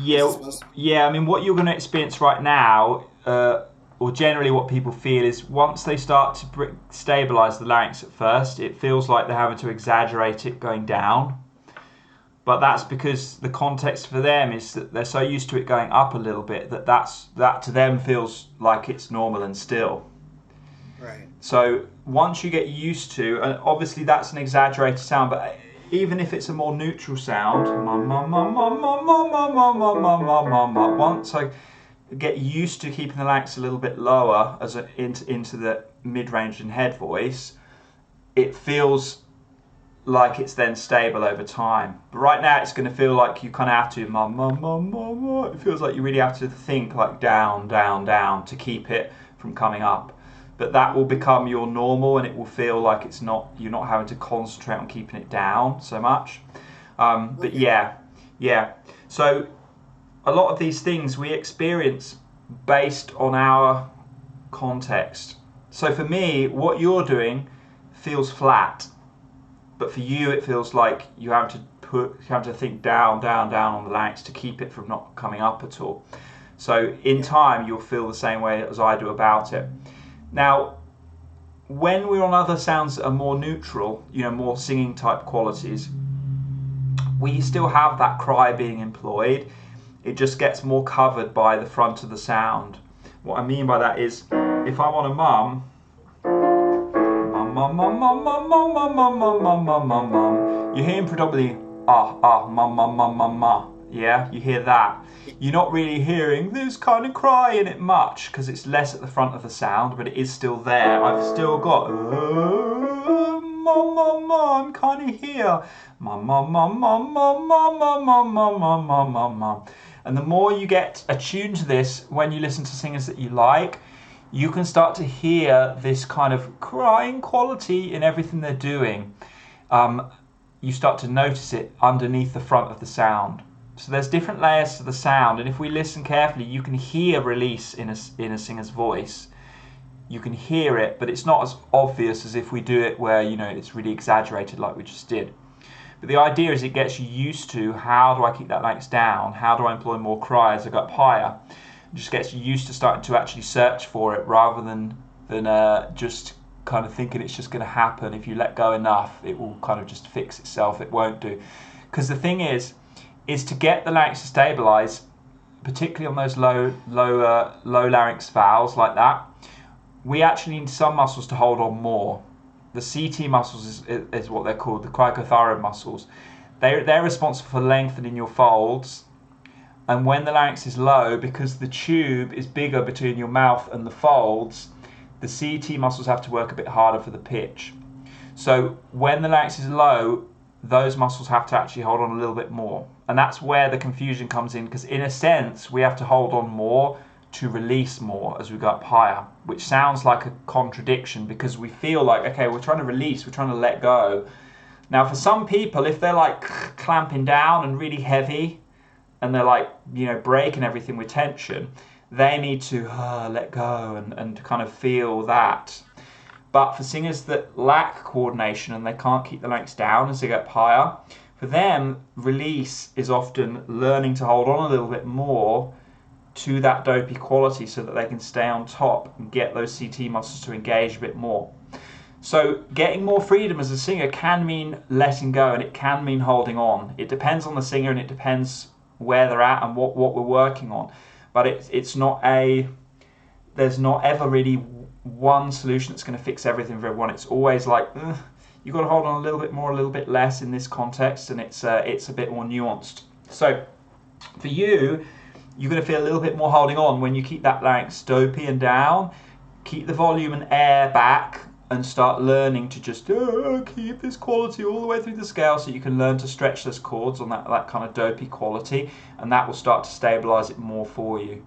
Yeah, yeah. I mean, what you're going to experience right now, or generally what people feel, is once they start to stabilize the larynx at first, it feels like they're having to exaggerate it going down. But that's because the context for them is that they're so used to it going up a little bit that to them feels like it's normal and still. Right. So once you get used to, and obviously that's an exaggerated sound, but even if it's a more neutral sound, once I get used to keeping the larynx a little bit lower into the mid-range and head voice, it feels like it's then stable over time. But right now it's going to feel like you kind of have to, it feels like you really have to think like down, down, down to keep it from coming up. But that will become your normal, and it will feel like you're not having to concentrate on keeping it down so much. But yeah. So a lot of these things we experience based on our context. So for me, what you're doing feels flat, but for you it feels like you have to think down, down, down on the larynx to keep it from not coming up at all. So in time you'll feel the same way as I do about it. Now, when we're on other sounds that are more neutral, more singing type qualities, we still have that cry being employed. It just gets more covered by the front of the sound. What I mean by that is, if I want a mum, mum, mum, mum, mum, mum, mum, mum, mum, mum, mum, mum, mum, you're hearing predominantly mum, mum, mum, mum, mum. Yeah, you hear that. You're not really hearing this kind of cry in it much because it's less at the front of the sound, but it is still there. I've still got mum, mum, mum, I'm kind of here. Mum, mum, mum, mum, mum, mum, mum, mum, mum, mum, mum, mum, mum. And the more you get attuned to this when you listen to singers that you like, you can start to hear this kind of crying quality in everything they're doing. You start to notice it underneath the front of the sound. So there's different layers to the sound, and if we listen carefully, you can hear release in a singer's voice. You can hear it, but it's not as obvious as if we do it where it's really exaggerated like we just did. But the idea is it gets you used to, how do I keep that larynx down? How do I employ more cry as I go up higher? It just gets you used to starting to actually search for it rather than just kind of thinking it's just going to happen. If you let go enough, it will kind of just fix itself. It won't do. Because the thing is to get the larynx to stabilize, particularly on those low larynx vowels like that, we actually need some muscles to hold on more. The CT muscles is what they're called, the cricothyroid muscles. They're responsible for lengthening your folds. And when the larynx is low, because the tube is bigger between your mouth and the folds, the CT muscles have to work a bit harder for the pitch. So when the larynx is low, those muscles have to actually hold on a little bit more. And that's where the confusion comes in, because in a sense, we have to hold on more to release more as we go up higher, which sounds like a contradiction because we feel like, okay, we're trying to release, we're trying to let go. Now, for some people, if they're like clamping down and really heavy, and they're like, breaking everything with tension, they need to let go and kind of feel that. But for singers that lack coordination and they can't keep the larynx down as they get up higher, for them, release is often learning to hold on a little bit more to that dopey quality so that they can stay on top and get those CT muscles to engage a bit more. So getting more freedom as a singer can mean letting go, and it can mean holding on. It depends on the singer and it depends where they're at and what we're working on. But there's not ever really one solution that's going to fix everything for everyone. It's always like, you've got to hold on a little bit more, a little bit less in this context, and it's a bit more nuanced. So for you, you're going to feel a little bit more holding on when you keep that larynx dopey and down, keep the volume and air back, and start learning to just keep this quality all the way through the scale so you can learn to stretch those chords on that kind of dopey quality, and that will start to stabilize it more for you.